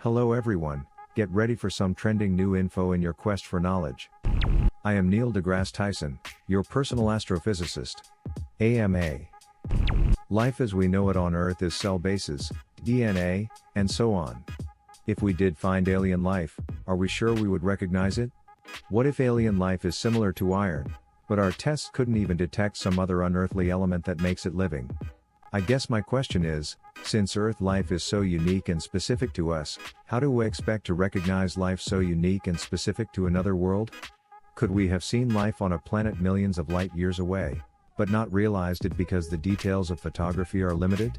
Hello everyone, get ready for some trending new info in your quest for knowledge. I am Neil deGrasse Tyson, your personal astrophysicist. AmA. Life as we know it on Earth is cell bases, DNA, and so on. If we did find alien life, are we sure we would recognize it? What if alien life is similar to iron, but our tests couldn't even detect some other unearthly element that makes it living? I guess my question is, since Earth life is so unique and specific to us, how do we expect to recognize life so unique and specific to another world? Could we have seen life on a planet millions of light years away, but not realized it because the details of photography are limited?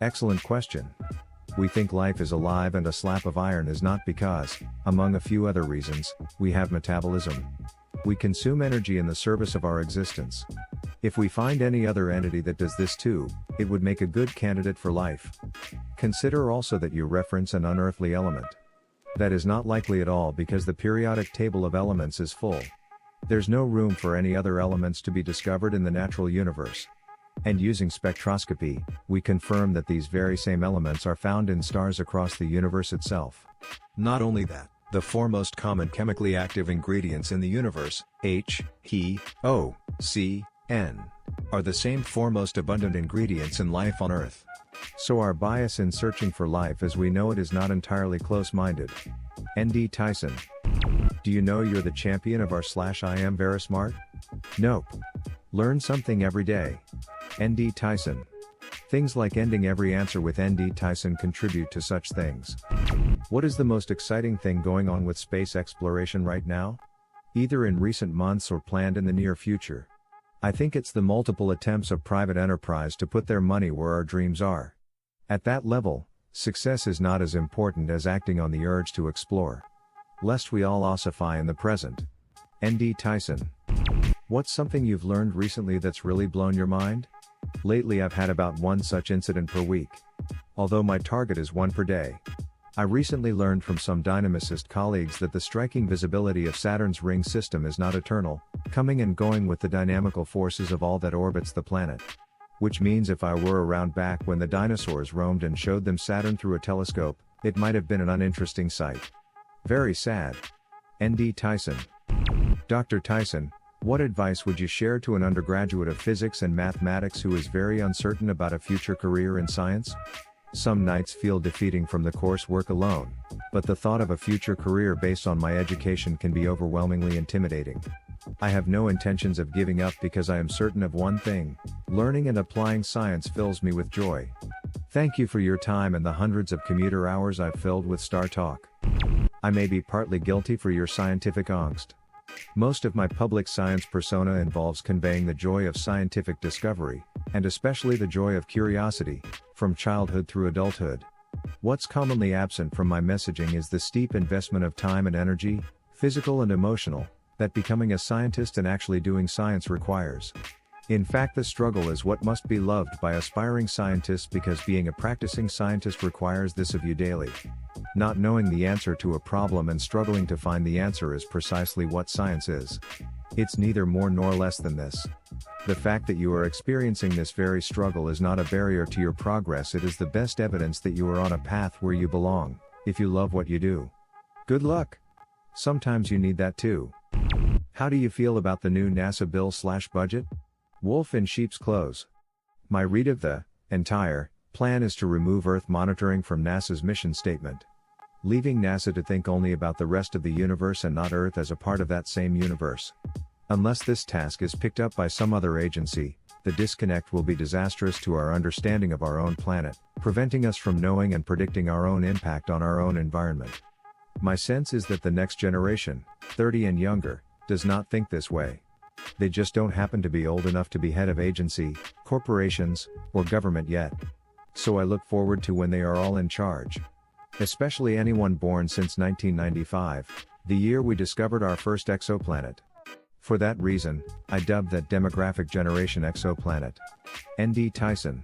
Excellent question. We think life is alive and a slab of iron is not because, among a few other reasons, we have metabolism. We consume energy in the service of our existence. If we find any other entity that does this too, it would make a good candidate for life. Consider also that you reference an unearthly element. That is not likely at all because the periodic table of elements is full. There's no room for any other elements to be discovered in the natural universe. And using spectroscopy, we confirm that these very same elements are found in stars across the universe itself. Not only that, the four most common chemically active ingredients in the universe, H, He, O, C, N, are the same four most abundant ingredients in life on Earth. So our bias in searching for life as we know it is not entirely close-minded. ND Tyson. Do you know you're the champion of our /I am very smart? Nope. Learn something every day. ND Tyson. Things like ending every answer with ND Tyson contribute to such things. What is the most exciting thing going on with space exploration right now? Either in recent months or planned in the near future. I think it's the multiple attempts of private enterprise to put their money where our dreams are. At that level, success is not as important as acting on the urge to explore. Lest we all ossify in the present. ND Tyson. What's something you've learned recently that's really blown your mind? Lately I've had about one such incident per week. Although my target is one per day. I recently learned from some dynamicist colleagues that the striking visibility of Saturn's ring system is not eternal, coming and going with the dynamical forces of all that orbits the planet. Which means if I were around back when the dinosaurs roamed and showed them Saturn through a telescope, it might have been an uninteresting sight. Very sad. ND Tyson. Dr. Tyson, what advice would you share to an undergraduate of physics and mathematics who is very uncertain about a future career in science? Some nights feel defeating from the coursework alone, but the thought of a future career based on my education can be overwhelmingly intimidating. I have no intentions of giving up because I am certain of one thing: learning and applying science fills me with joy. Thank you for your time and the hundreds of commuter hours I've filled with Star Talk. I may be partly guilty for your scientific angst. Most of my public science persona involves conveying the joy of scientific discovery, and especially the joy of curiosity, from childhood through adulthood. What's commonly absent from my messaging is the steep investment of time and energy, physical and emotional, that becoming a scientist and actually doing science requires. In fact, the struggle is what must be loved by aspiring scientists because being a practicing scientist requires this of you daily. Not knowing the answer to a problem and struggling to find the answer is precisely what science is. It's neither more nor less than this. The fact that you are experiencing this very struggle is not a barrier to your progress, it is the best evidence that you are on a path where you belong, if you love what you do. Good luck! Sometimes you need that too. How do you feel about the new NASA bill/budget? Wolf in sheep's clothes. My read of the entire plan is to remove Earth monitoring from NASA's mission statement, leaving NASA to think only about the rest of the universe and not Earth as a part of that same universe. Unless this task is picked up by some other agency, the disconnect will be disastrous to our understanding of our own planet, preventing us from knowing and predicting our own impact on our own environment. My sense is that the next generation, 30 and younger, does not think this way. They just don't happen to be old enough to be head of agency, corporations, or government yet. So I look forward to when they are all in charge. Especially anyone born since 1995, the year we discovered our first exoplanet. For that reason, I dubbed that demographic generation exoplanet. ND Tyson.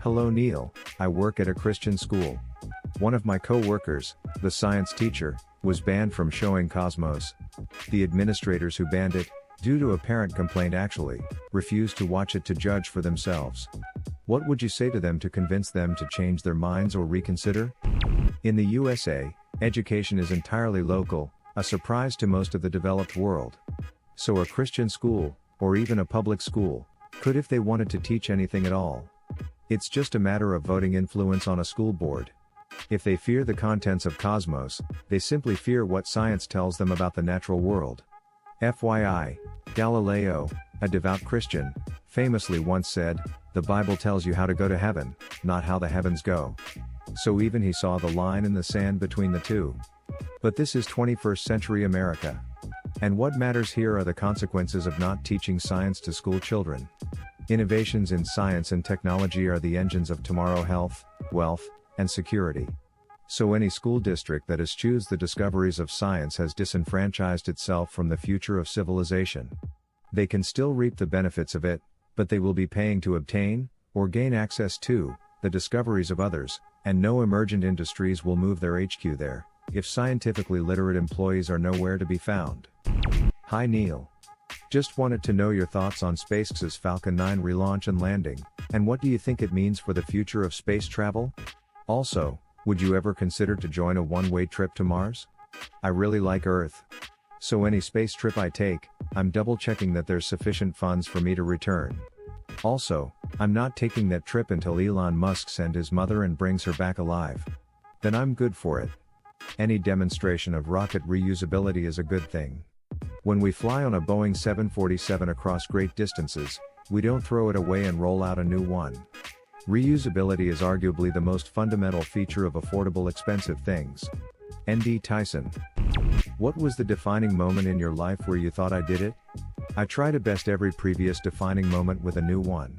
Hello Neil, I work at a Christian school. One of my co-workers, the science teacher, was banned from showing Cosmos. The administrators who banned it, due to a parent complaint actually, refused to watch it to judge for themselves. What would you say to them to convince them to change their minds or reconsider? In the USA, education is entirely local, a surprise to most of the developed world. So a Christian school, or even a public school, could if they wanted to teach anything at all. It's just a matter of voting influence on a school board. If they fear the contents of cosmos, they simply fear what science tells them about the natural world. FYI, Galileo, a devout Christian, famously once said, "The Bible tells you how to go to heaven, not how the heavens go." So even he saw the line in the sand between the two. But this is 21st century America. And what matters here are the consequences of not teaching science to school children. Innovations in science and technology are the engines of tomorrow: health, wealth, and security. So any school district that eschews the discoveries of science has disenfranchised itself from the future of civilization. They can still reap the benefits of it, but they will be paying to obtain, or gain access to, the discoveries of others, and no emergent industries will move their HQ there, if scientifically literate employees are nowhere to be found. Hi Neil. Just wanted to know your thoughts on SpaceX's Falcon 9 relaunch and landing, and what do you think it means for the future of space travel? Also, would you ever consider to join a one-way trip to Mars? I really like Earth. So any space trip I take, I'm double-checking that there's sufficient funds for me to return. Also, I'm not taking that trip until Elon Musk sends his mother and brings her back alive. Then I'm good for it. Any demonstration of rocket reusability is a good thing. When we fly on a Boeing 747 across great distances, we don't throw it away and roll out a new one. Reusability is arguably the most fundamental feature of affordable expensive things. ND Tyson. What was the defining moment in your life where you thought I did it? I try to best every previous defining moment with a new one.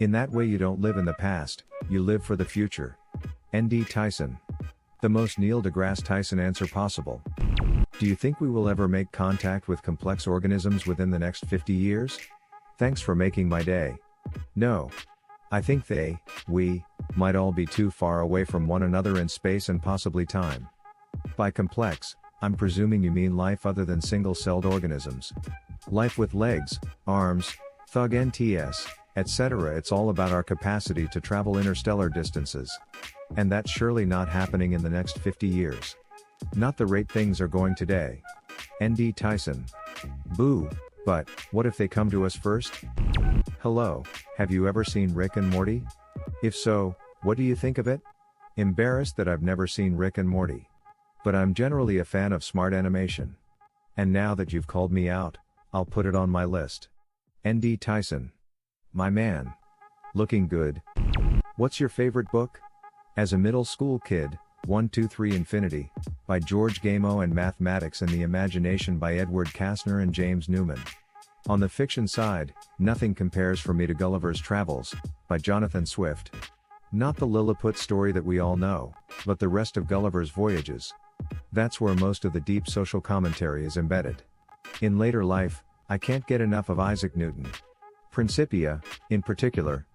In that way you don't live in the past, you live for the future. ND Tyson. The most Neil deGrasse Tyson answer possible. Do you think we will ever make contact with complex organisms within the next 50 years? Thanks for making my day. No. I think we, might all be too far away from one another in space and possibly time. By complex, I'm presuming you mean life other than single-celled organisms. Life with legs, arms, thug NTS, etc. It's all about our capacity to travel interstellar distances. And that's surely not happening in the next 50 years. Not the rate things are going today. ND Tyson. Boo, but, what if they come to us first? Hello, have you ever seen Rick and Morty? If so, what do you think of it? Embarrassed that I've never seen Rick and Morty. But I'm generally a fan of smart animation. And now that you've called me out, I'll put it on my list. ND Tyson. My man. Looking good. What's your favorite book? As a middle school kid, 1, 2, 3 Infinity, by George Gamo, and Mathematics and the Imagination by Edward Kastner and James Newman. On the fiction side, nothing compares for me to Gulliver's Travels, by Jonathan Swift. Not the Lilliput story that we all know, but the rest of Gulliver's voyages. That's where most of the deep social commentary is embedded. In later life, I can't get enough of Isaac Newton. Principia, in particular.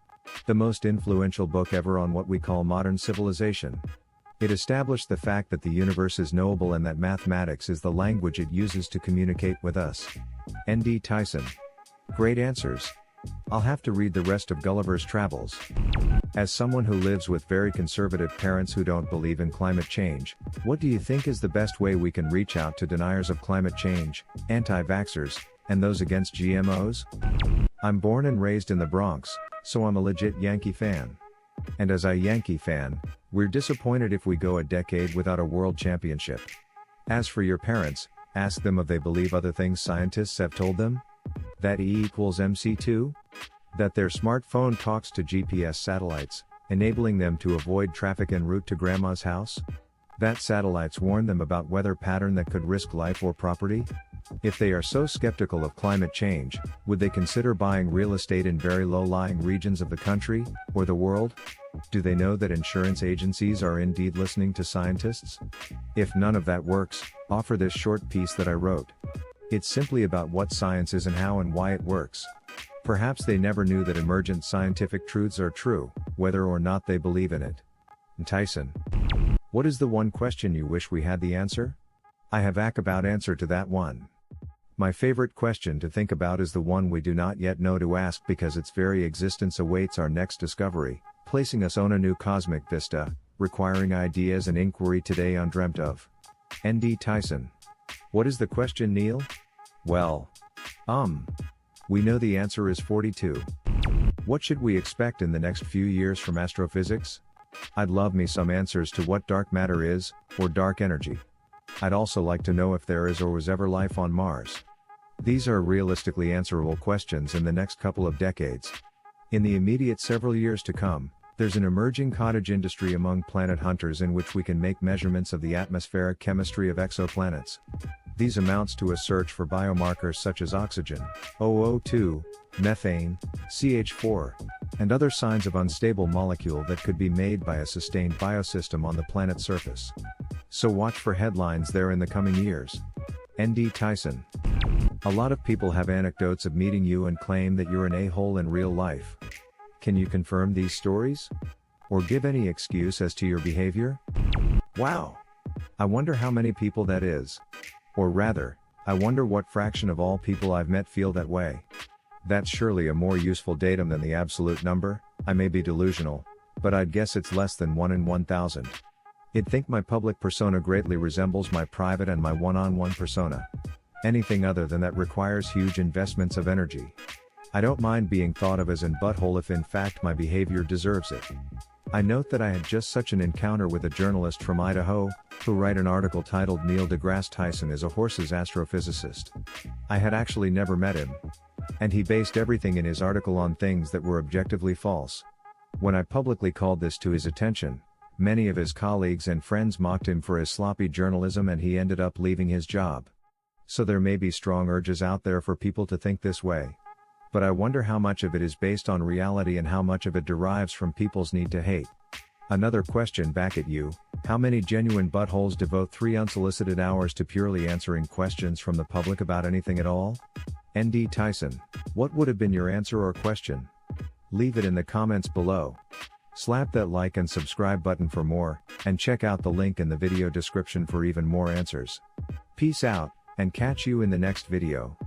The most influential book ever on what we call modern civilization. It established the fact that the universe is knowable and that mathematics is the language it uses to communicate with us. ND Tyson. Great answers. I'll have to read the rest of Gulliver's Travels. As someone who lives with very conservative parents who don't believe in climate change, what do you think is the best way we can reach out to deniers of climate change, anti-vaxxers, and those against GMOs? I'm born and raised in the Bronx, so I'm a legit Yankee fan. And as a Yankee fan, we're disappointed if we go a decade without a world championship. As for your parents, ask them if they believe other things scientists have told them. That E equals MC2? That their smartphone talks to GPS satellites, enabling them to avoid traffic en route to grandma's house? That satellites warn them about weather pattern that could risk life or property? If they are so skeptical of climate change, would they consider buying real estate in very low-lying regions of the country, or the world? Do they know that insurance agencies are indeed listening to scientists? If none of that works, offer this short piece that I wrote. It's simply about what science is and how and why it works. Perhaps they never knew that emergent scientific truths are true, whether or not they believe in it. Tyson. What is the one question you wish we had the answer? I have about answer to that one. My favorite question to think about is the one we do not yet know to ask because its very existence awaits our next discovery, placing us on a new cosmic vista, requiring ideas and inquiry today undreamt of. N.D. Tyson. What is the question, Neil? Well, we know the answer is 42. What should we expect in the next few years from astrophysics? I'd love me some answers to what dark matter is, or dark energy. I'd also like to know if there is or was ever life on Mars. These are realistically answerable questions in the next couple of decades. In the immediate several years to come, there's an emerging cottage industry among planet hunters in which we can make measurements of the atmospheric chemistry of exoplanets. These amounts to a search for biomarkers such as oxygen, OO2, methane, CH4, and other signs of unstable molecule that could be made by a sustained biosystem on the planet's surface. So watch for headlines there in the coming years. N.D. Tyson. A lot of people have anecdotes of meeting you and claim that you're an a-hole in real life. Can you confirm these stories? Or give any excuse as to your behavior? Wow! I wonder how many people that is. Or rather, I wonder what fraction of all people I've met feel that way. That's surely a more useful datum than the absolute number. I may be delusional, but I'd guess it's less than 1 in 1,000. I'd think my public persona greatly resembles my private and my one-on-one persona. Anything other than that requires huge investments of energy. I don't mind being thought of as an butthole if in fact my behavior deserves it. I note that I had just such an encounter with a journalist from Idaho, who wrote an article titled Neil deGrasse Tyson is a horse's astrophysicist. I had actually never met him. And he based everything in his article on things that were objectively false. When I publicly called this to his attention, many of his colleagues and friends mocked him for his sloppy journalism and he ended up leaving his job. So there may be strong urges out there for people to think this way. But I wonder how much of it is based on reality and how much of it derives from people's need to hate. Another question back at you, how many genuine buttholes devote 3 unsolicited hours to purely answering questions from the public about anything at all? N.D. Tyson, what would have been your answer or question? Leave it in the comments below. Slap that like and subscribe button for more, and check out the link in the video description for even more answers. Peace out, and catch you in the next video.